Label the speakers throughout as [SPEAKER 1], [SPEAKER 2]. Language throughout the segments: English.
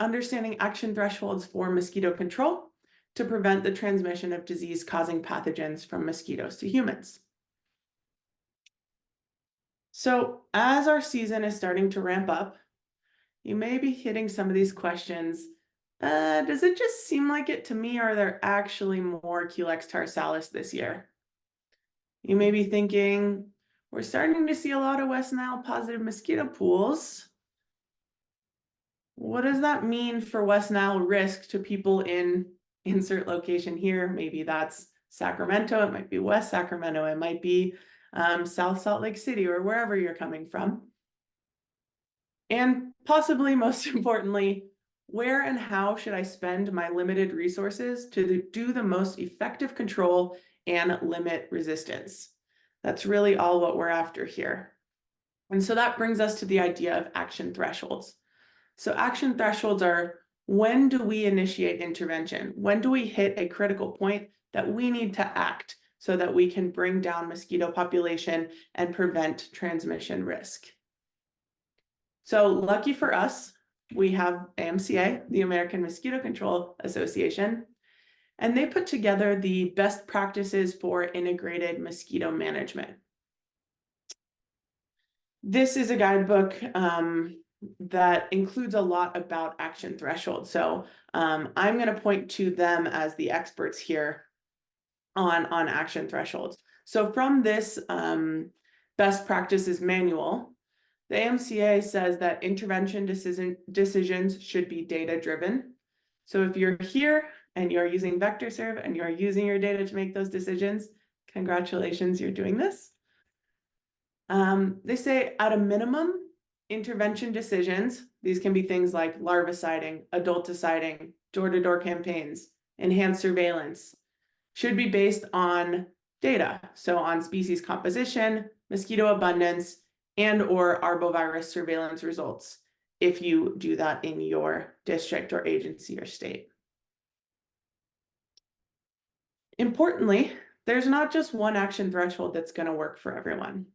[SPEAKER 1] understanding action thresholds for mosquito control to prevent the transmission of disease-causing pathogens from mosquitoes to humans. So as our season is starting to ramp up, you may be hitting some of these questions. Does it just seem like it to me, or are there actually more Culex tarsalis this year? You may be thinking, we're starting to see a lot of West Nile positive mosquito pools. What does that mean for West Nile risk to people in insert location here? Maybe that's Sacramento, it might be West Sacramento, it might be South Salt Lake City, or wherever you're coming from. And possibly most importantly, where and how should I spend my limited resources to do the most effective control and limit resistance? That's really all what we're after here. And so that brings us to the idea of action thresholds. So action thresholds are, when do we initiate intervention? When do we hit a critical point that we need to act so that we can bring down mosquito population and prevent transmission risk? So lucky for us, we have AMCA, the American Mosquito Control Association, and they put together the best practices for integrated mosquito management. This is a guidebook that includes a lot about action thresholds. So I'm going to point to them as the experts here on action thresholds. So from this best practices manual, the AMCA says that intervention decisions should be data-driven. So if you're here and you're using VectorSurv and you're using your data to make those decisions, congratulations, you're doing this. They say at a minimum, intervention decisions, these can be things like larviciding, adulticiding, door-to-door campaigns, enhanced surveillance, should be based on data. So on species composition, mosquito abundance, and or arbovirus surveillance results, if you do that in your district or agency or state. Importantly, there's not just one action threshold that's going to work for everyone.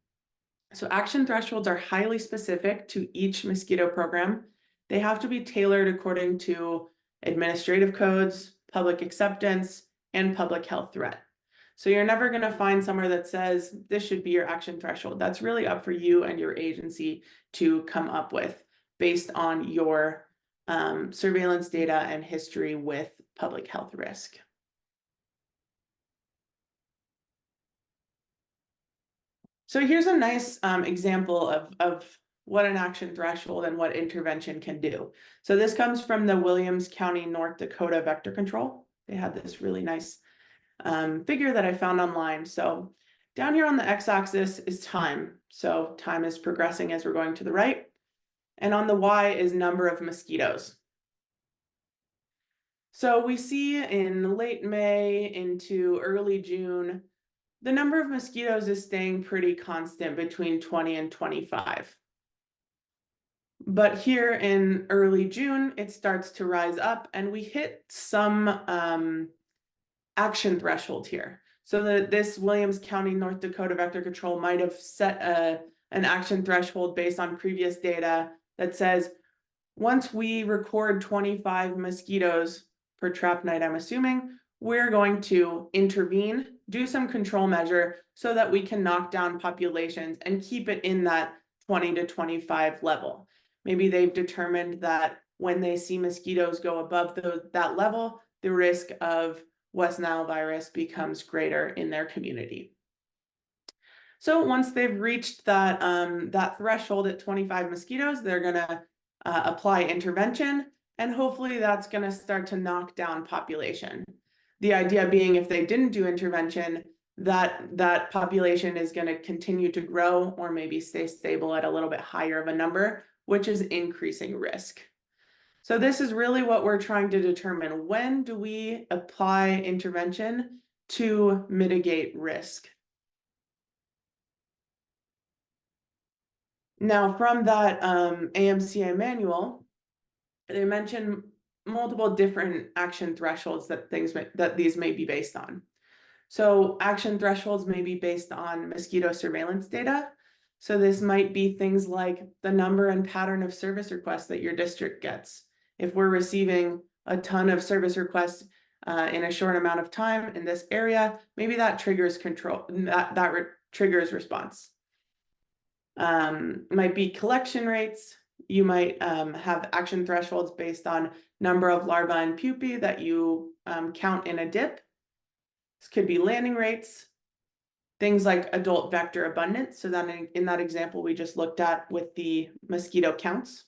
[SPEAKER 1] So action thresholds are highly specific to each mosquito program. They have to be tailored according to administrative codes, public acceptance, and public health threat. So you're never going to find somewhere that says this should be your action threshold. That's really up for you and your agency to come up with based on your surveillance data and history with public health risk. So here's a nice example of what an action threshold and what intervention can do. So this comes from the Williams County, North Dakota vector control. They had this really nice figure that I found online. So down here on the x-axis is time. So time is progressing as we're going to the right. And on the y is number of mosquitoes. So we see in late May into early June, the number of mosquitoes is staying pretty constant between 20 and 25. But here in early June, it starts to rise up and we hit some action threshold here. So this Williams County, North Dakota vector control might have set an action threshold based on previous data that says, once we record 25 mosquitoes per trap night, I'm assuming, we're going to intervene, do some control measure so that we can knock down populations and keep it in that 20 to 25 level. Maybe they've determined that when they see mosquitoes go above that level, the risk of West Nile virus becomes greater in their community. So once they've reached that, that threshold at 25 mosquitoes, they're going to apply intervention, and hopefully that's going to start to knock down population. The idea being, if they didn't do intervention, that population is going to continue to grow or maybe stay stable at a little bit higher of a number, which is increasing risk. So this is really what we're trying to determine. When do we apply intervention to mitigate risk? Now, from that AMCA manual, they mention multiple different action thresholds that these may be based on. So action thresholds may be based on mosquito surveillance data. So this might be things like the number and pattern of service requests that your district gets. If we're receiving a ton of service requests in a short amount of time in this area, maybe that triggers control, triggers response. Might be collection rates. You might have action thresholds based on number of larvae and pupae that you count in a dip. This could be landing rates, things like adult vector abundance. So that in that example we just looked at with the mosquito counts.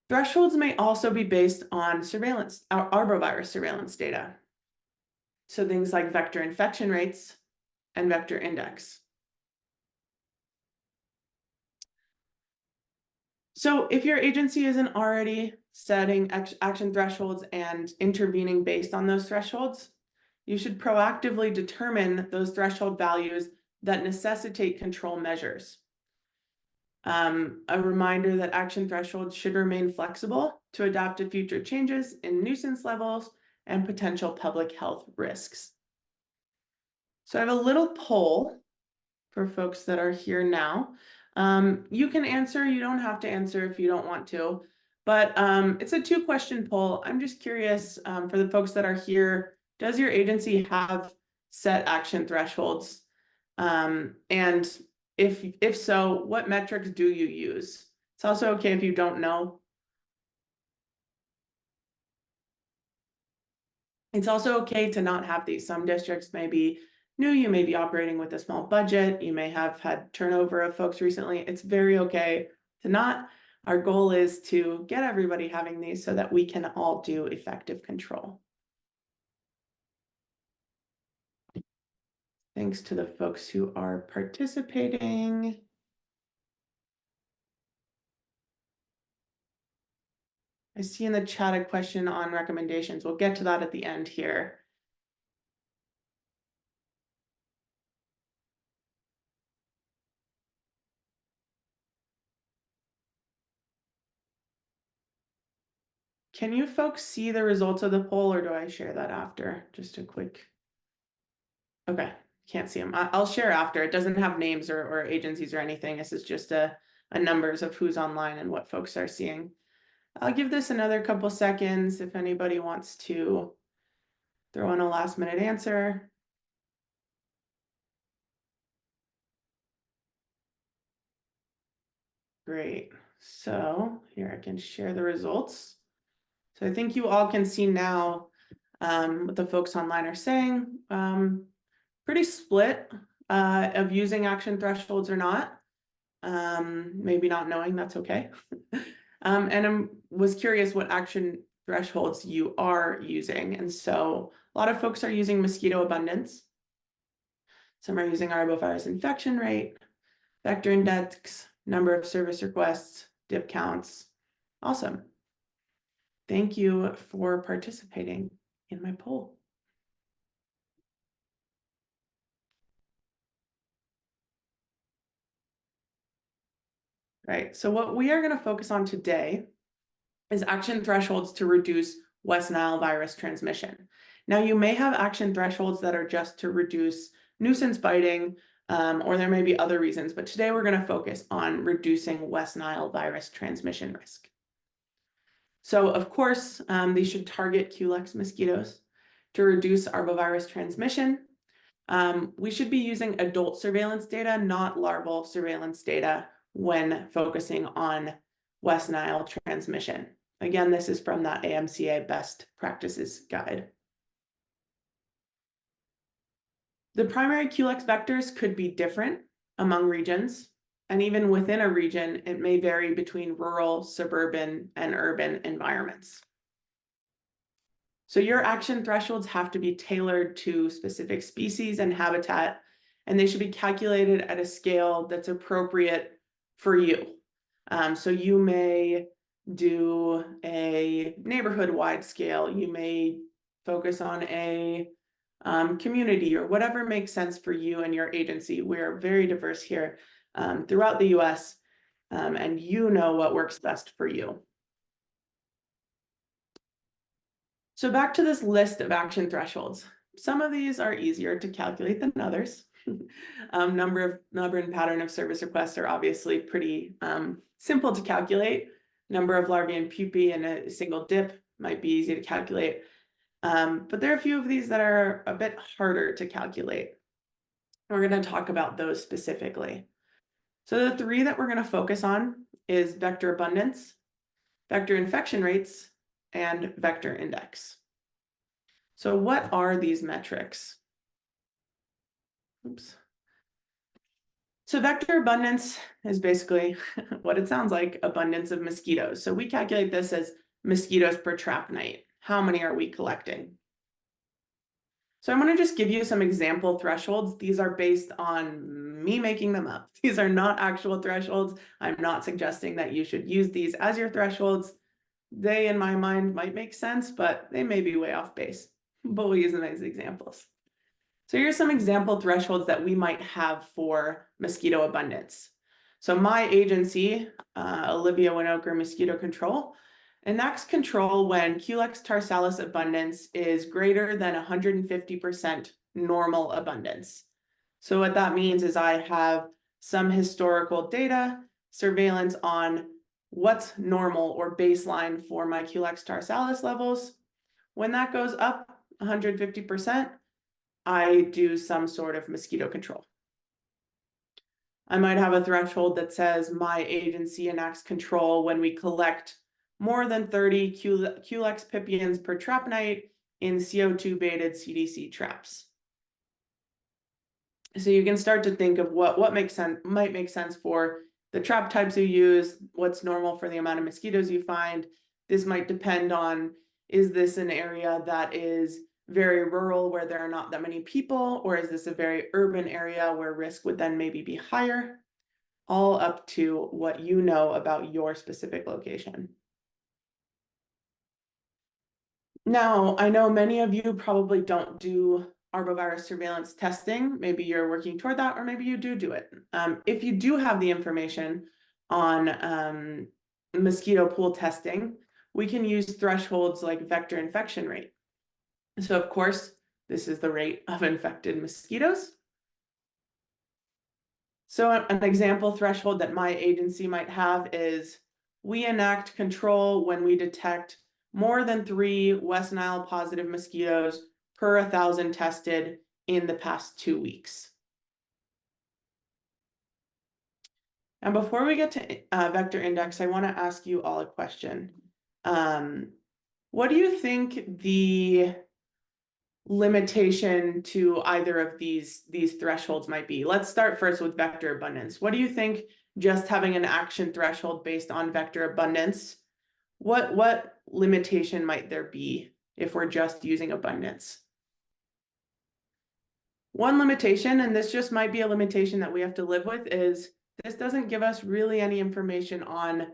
[SPEAKER 1] Thresholds may also be based on surveillance, arbovirus surveillance data. So things like vector infection rates and vector index. So if your agency isn't already setting action thresholds and intervening based on those thresholds, you should proactively determine those threshold values that necessitate control measures. A reminder that action thresholds should remain flexible to adapt to future changes in nuisance levels and potential public health risks. So I have a little poll for folks that are here now. You can answer, you don't have to answer if you don't want to, but it's a 2-question poll. I'm just curious for the folks that are here, does your agency have set action thresholds? And if so, what metrics do you use? It's also okay if you don't know. It's also okay to not have these. Some districts may be new, you may be operating with a small budget, you may have had turnover of folks recently. It's very okay to not. Our goal is to get everybody having these so that we can all do effective control. Thanks to the folks who are participating. I see in the chat a question on recommendations. We'll get to that at the end here. Can you folks see the results of the poll, or do I share that after? Just a quick. Okay, can't see them. I'll share after. It doesn't have names or agencies or anything. This is just a numbers of who's online and what folks are seeing. I'll give this another couple seconds if anybody wants to throw in a last minute answer. Great. So here I can share the results. So I think you all can see now what the folks online are saying. Pretty split of using action thresholds or not. Maybe not knowing, that's okay. And I was curious what action thresholds you are using. And so a lot of folks are using mosquito abundance. Some are using arbovirus infection rate, vector index, number of service requests, dip counts. Awesome. Thank you for participating in my poll. Right, so what we are going to focus on today is action thresholds to reduce West Nile virus transmission. Now, you may have action thresholds that are just to reduce nuisance biting, or there may be other reasons, but today we're going to focus on reducing West Nile virus transmission risk. So, of course, these should target Culex mosquitoes to reduce arbovirus transmission. We should be using adult surveillance data, not larval surveillance data, when focusing on West Nile transmission. Again, this is from that AMCA Best Practices Guide. The primary Culex vectors could be different among regions, and even within a region, it may vary between rural, suburban, and urban environments. So your action thresholds have to be tailored to specific species and habitat, and they should be calculated at a scale that's appropriate for you. So you may do a neighborhood-wide scale. You may focus on a community or whatever makes sense for you and your agency. We're very diverse here throughout the US, and you know what works best for you. So back to this list of action thresholds. Some of these are easier to calculate than others. Number and pattern of service requests are obviously pretty simple to calculate. Number of larvae and pupae in a single dip might be easy to calculate. But there are a few of these that are a bit harder to calculate. We're going to talk about those specifically. So the three that we're going to focus on is vector abundance, vector infection rates, and vector index. So what are these metrics? Oops. So vector abundance is basically what it sounds like, abundance of mosquitoes. So we calculate this as mosquitoes per trap night. How many are we collecting? So I'm going to just give you some example thresholds. These are based on me making them up. These are not actual thresholds. I'm not suggesting that you should use these as your thresholds. They, in my mind, might make sense, but they may be way off base. But we'll use them as examples. So here's some example thresholds that we might have for mosquito abundance. So my agency, Olivia Winoker Mosquito Control, enacts control when Culex tarsalis abundance is greater than 150% normal abundance. So what that means is I have some historical data, surveillance on what's normal or baseline for my Culex tarsalis levels. When that goes up 150%, I do some sort of mosquito control. I might have a threshold that says my agency enacts control when we collect more than 30 Culex pipiens per trap night in CO2 baited CDC traps. So you can start to think of what might make sense for the trap types you use, what's normal for the amount of mosquitoes you find. This might depend on, is this an area that is very rural where there are not that many people, or is this a very urban area where risk would then maybe be higher? All up to what you know about your specific location. Now, I know many of you probably don't do arbovirus surveillance testing. Maybe you're working toward that, or maybe you do it. If you do have the information on mosquito pool testing, we can use thresholds like vector infection rate. So of course, this is the rate of infected mosquitoes. So an example threshold that my agency might have is we enact control when we detect more than 3 West Nile positive mosquitoes per 1,000 tested in the past 2 weeks. And before we get to vector index, I want to ask you all a question. What do you think the limitation to either of these thresholds might be? Let's start first with vector abundance. What do you think just having an action threshold based on vector abundance, what limitation might there be if we're just using abundance? One limitation, and this just might be a limitation that we have to live with, is this doesn't give us really any information on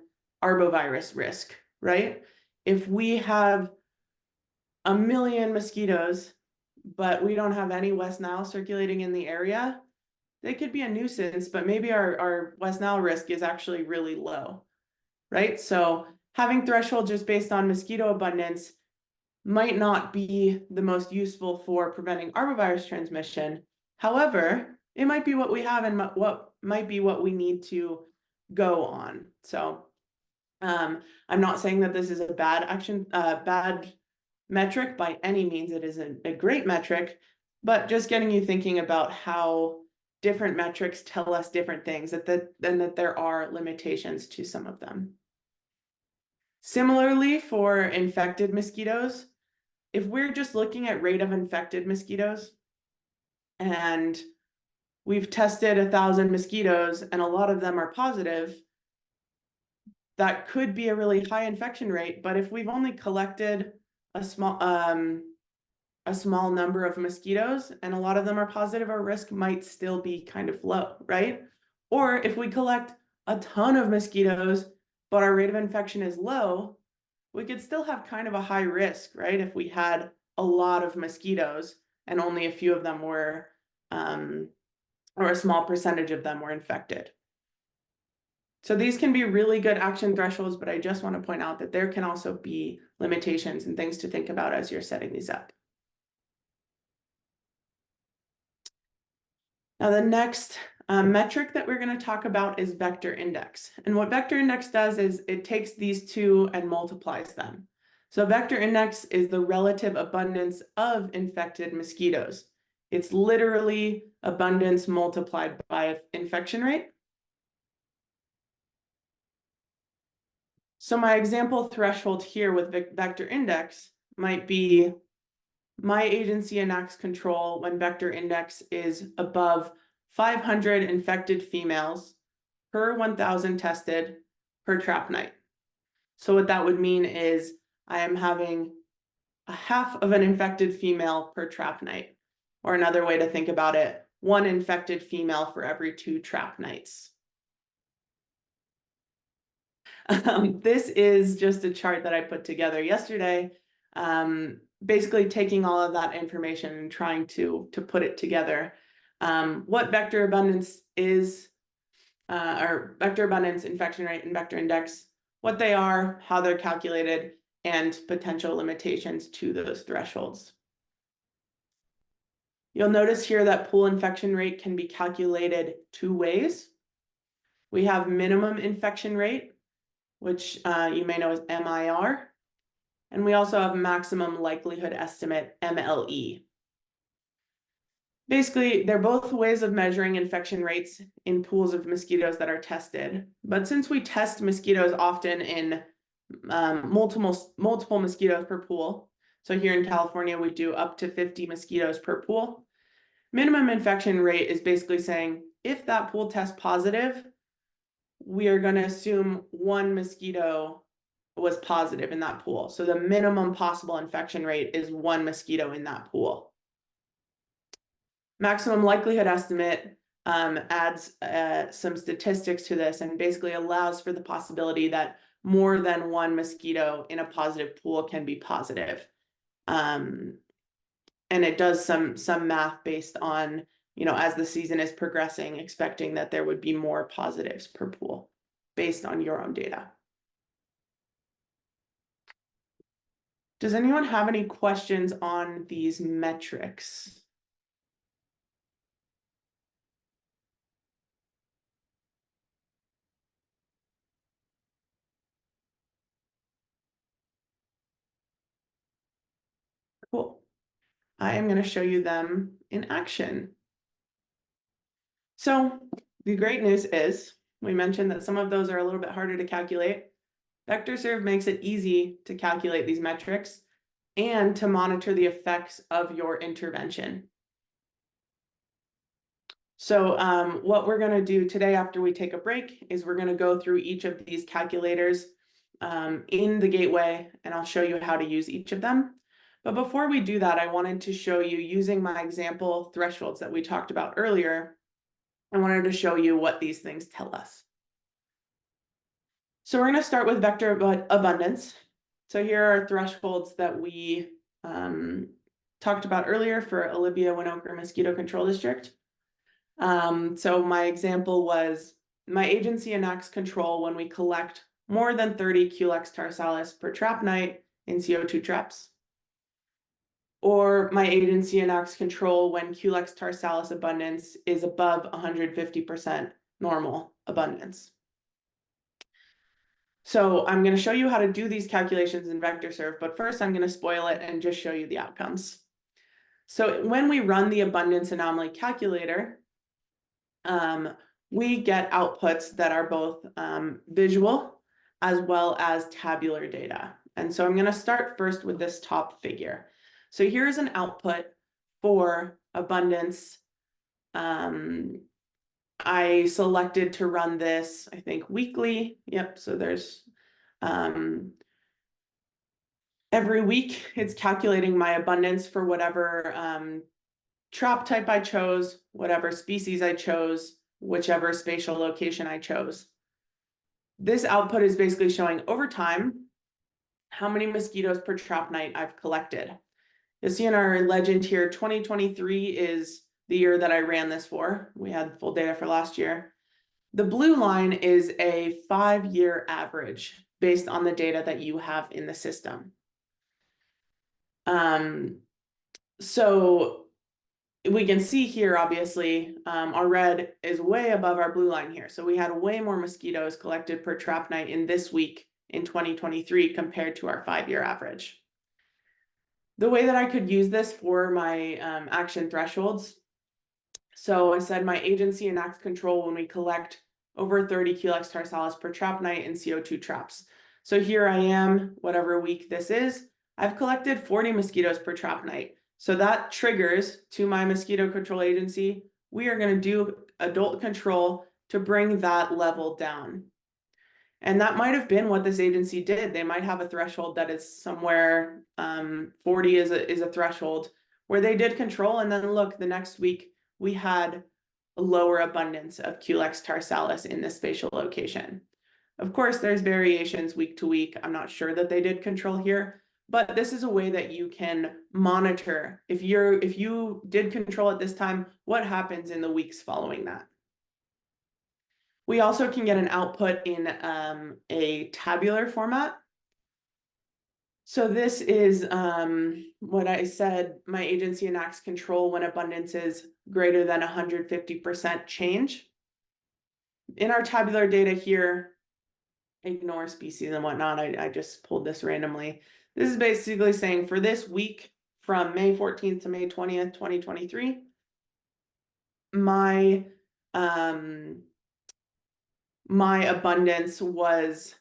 [SPEAKER 1] arbovirus risk, right? If we have 1 million mosquitoes, but we don't have any West Nile circulating in the area, they could be a nuisance, but maybe our West Nile risk is actually really low, right? So having threshold just based on mosquito abundance might not be the most useful for preventing arbovirus transmission. However, it might be what we have and what might be what we need to go on. So I'm not saying that this is a bad metric by any means. It is a great metric, but just getting you thinking about how different metrics tell us different things, and that there are limitations to some of them. Similarly, for infected mosquitoes, if we're just looking at rate of infected mosquitoes and we've tested 1,000 mosquitoes and a lot of them are positive, that could be a really high infection rate. But if we've only collected a small number of mosquitoes and a lot of them are positive, our risk might still be kind of low, right? Or if we collect a ton of mosquitoes, but our rate of infection is low, we could still have kind of a high risk, right? If we had a lot of mosquitoes and only a few of them were, or a small percentage of them were infected. So these can be really good action thresholds, but I just want to point out that there can also be limitations and things to think about as you're setting these up. Now, the next Metric that we're going to talk about is vector index. And what vector index does is it takes these two and multiplies them. So vector index is the relative abundance of infected mosquitoes. It's literally abundance multiplied by infection rate. So my example threshold here with vector index might be my agency enacts control when vector index is above 500 infected females per 1,000 tested per trap night. So what that would mean is I am having a half of an infected female per trap night. Or another way to think about it, one infected female for every 2 trap nights. This is just a chart that I put together yesterday, basically taking all of that information and trying to put it together. What vector abundance is, or vector abundance, infection rate, and vector index, what they are, how they're calculated, and potential limitations to those thresholds. You'll notice here that pool infection rate can be calculated 2 ways. We have minimum infection rate, which you may know as MIR, and we also have maximum likelihood estimate, MLE. Basically, they're both ways of measuring infection rates in pools of mosquitoes that are tested. But since we test mosquitoes often in multiple mosquitoes per pool, so here in California, we do up to 50 mosquitoes per pool. Minimum infection rate is basically saying if that pool tests positive, we are going to assume 1 mosquito was positive in that pool. So the minimum possible infection rate is 1 mosquito in that pool. Maximum likelihood estimate adds some statistics to this and basically allows for the possibility that more than 1 mosquito in a positive pool can be positive. And it does some math based on, as the season is progressing, expecting that there would be more positives per pool based on your own data. Does anyone have any questions on these metrics? Cool. I am going to show you them in action. So the great news is, we mentioned that some of those are a little bit harder to calculate. VectorSurv makes it easy to calculate these metrics and to monitor the effects of your intervention. So what we're going to do today after we take a break is we're going to go through each of these calculators in the gateway, and I'll show you how to use each of them. But before we do that, I wanted to show you, using my example thresholds that we talked about earlier, I wanted to show you what these things tell us. So we're going to start with vector abundance. So here are thresholds that we talked about earlier for Olivia Winoker Mosquito Control District. So my example was, my agency enacts control when we collect more than 30 Culex tarsalis per trap night in CO2 traps. Or my agency enacts control when Culex tarsalis abundance is above 150% normal abundance. So I'm going to show you how to do these calculations in VectorSurv, but first I'm going to spoil it and just show you the outcomes. So when we run the abundance anomaly calculator, we get outputs that are both visual as well as tabular data. And so I'm going to start first with this top figure. So here's an output for abundance. I selected to run this, I think, weekly. Yep, so there's every week it's calculating my abundance for whatever trap type I chose, whatever species I chose, whichever spatial location I chose. This output is basically showing over time how many mosquitoes per trap night I've collected. You'll see in our legend here, 2023 is the year that I ran this for. We had full data for last year. The blue line is a 5-year average based on the data that you have in the system. So we can see here, obviously, our red is way above our blue line here. So we had way more mosquitoes collected per trap night in this week in 2023 compared to our 5-year average. The way that I could use this for my action thresholds. So I said my agency enacts control when we collect over 30 Culex tarsalis per trap night in CO2 traps. So here I am, whatever week this is, I've collected 40 mosquitoes per trap night. So that triggers to my mosquito control agency, we are going to do adult control to bring that level down. And that might have been what this agency did. They might have a threshold that is somewhere 40 is a threshold where they did control. And then look, the next week we had a lower abundance of Culex tarsalis in this spatial location. Of course, there's variations week to week. I'm not sure that they did control here, but this is a way that you can monitor if you did control at this time, what happens in the weeks following that. We also can get an output in a tabular format. So this is what I said, my agency enacts control when abundance is greater than 150% change. In our tabular data here, ignore species and whatnot, I just pulled this randomly. This is basically saying for this week from May 14th to May 20th, 2023, my abundance was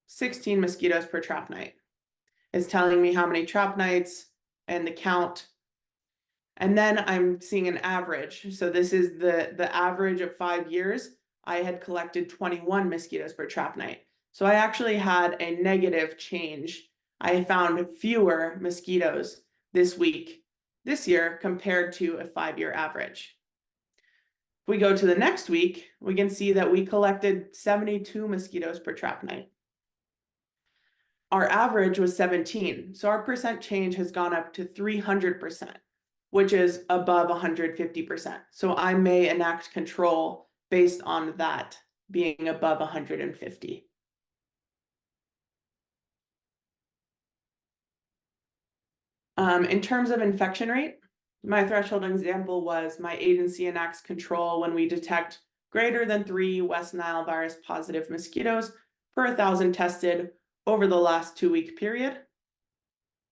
[SPEAKER 1] 16 mosquitoes per trap night. It's telling me how many trap nights and the count. And then I'm seeing an average. So this is the average of 5 years. I had collected 21 mosquitoes per trap night. So I actually had a negative change. I found fewer mosquitoes this week, this year, compared to a 5-year average. If we go to the next week, we can see that we collected 72 mosquitoes per trap night. Our average was 17. So our percent change has gone up to 300%, which is above 150%. So I may enact control based on that being above 150. In terms of infection rate, my threshold example was my agency enacts control when we detect greater than 3 West Nile virus positive mosquitoes per 1,000 tested over the last 2-week period.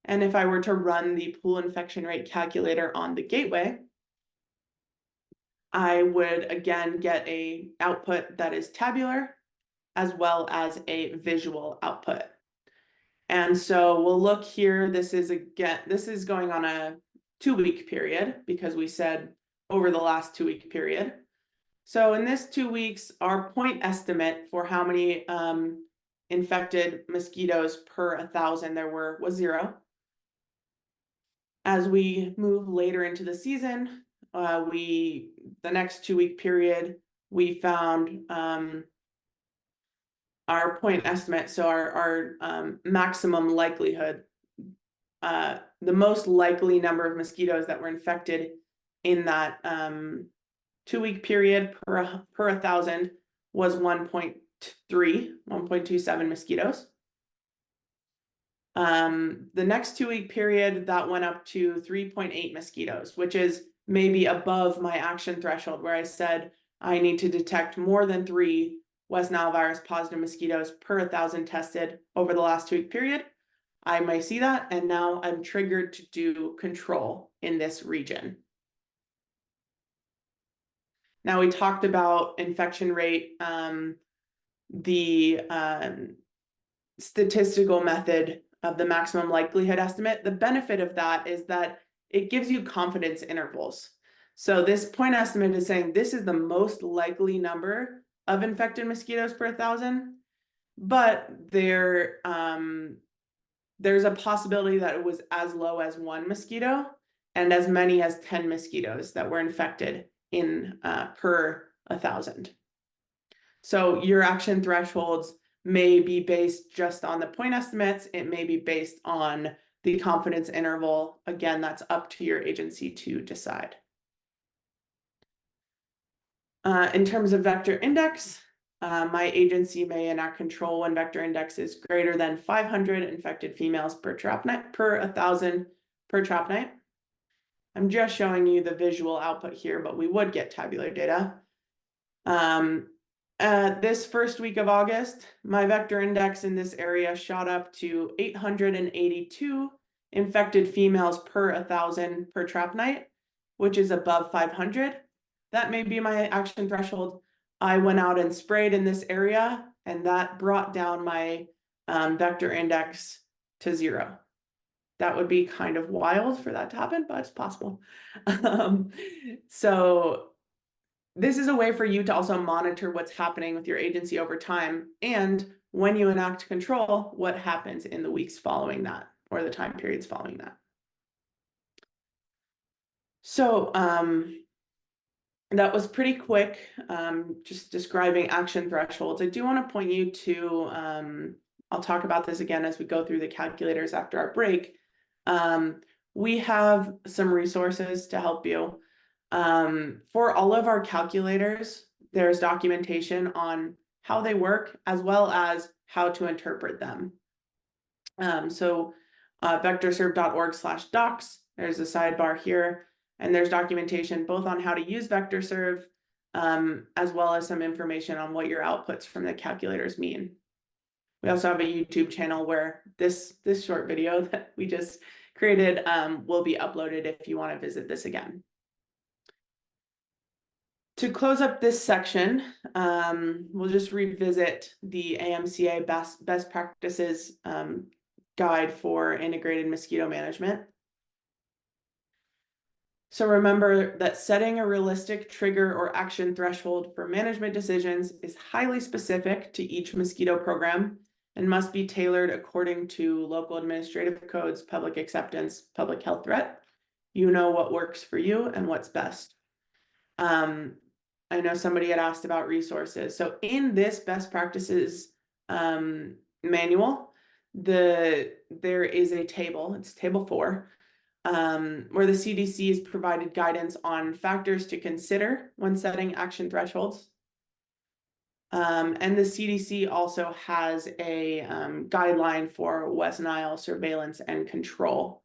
[SPEAKER 1] And if I were to run the pool infection rate calculator on the gateway, I would again get an output that is tabular as well as a visual output. And so we'll look here. This is going on a 2-week period because we said over the last 2-week period. So in this 2 weeks, our point estimate for how many infected mosquitoes per 1,000 there was 0. As we move later into the season, the next 2-week period, we found our point estimate, so our maximum likelihood, the most likely number of mosquitoes that were infected in that 2-week period per 1,000 was 1.27 mosquitoes. The next 2-week period, that went up to 3.8 mosquitoes, which is maybe above my action threshold where I said I need to detect more than 3 West Nile virus positive mosquitoes per 1,000 tested over the last 2-week period. I may see that, and now I'm triggered to do control in this region. Now we talked about infection rate, the statistical method of the maximum likelihood estimate. The benefit of that is that it gives you confidence intervals. So this point estimate is saying this is the most likely number of infected mosquitoes per 1,000, but there's a possibility that it was as low as 1 mosquito and as many as 10 mosquitoes that were infected in per 1,000. So your action thresholds may be based just on the point estimates. It may be based on the confidence interval. Again, that's up to your agency to decide. In terms of vector index, my agency may enact control when vector index is greater than 500 infected females per trap night, per 1,000 per trap night. I'm just showing you the visual output here, but we would get tabular data. This first week of August, my vector index in this area shot up to 882 infected females per 1,000 per trap night, which is above 500. That may be my action threshold. I went out and sprayed in this area, and that brought down my vector index to 0. That would be kind of wild for that to happen, but it's possible. So this is a way for you to also monitor what's happening with your agency over time, and when you enact control, what happens in the weeks following that, or the time periods following that. So that was pretty quick, just describing action thresholds. I do want to point you to, I'll talk about this again as we go through the calculators after our break. We have some resources to help you. For all of our calculators, there's documentation on how they work as well as how to interpret them. VectorSurv.org/docs, there's a sidebar here, and there's documentation both on how to use VectorSurv, as well as some information on what your outputs from the calculators mean. We also have a YouTube channel where this short video that we just created will be uploaded if you want to visit this again. To close up this section, we'll just revisit the AMCA best practices guide for integrated mosquito management. So remember that setting a realistic trigger or action threshold for management decisions is highly specific to each mosquito program and must be tailored according to local administrative codes, public acceptance, public health threat. You know what works for you and what's best. I know somebody had asked about resources. So in this best practices manual, there is a table, it's table 4, where the CDC has provided guidance on factors to consider when setting action thresholds. And the CDC also has a guideline for West Nile surveillance and control.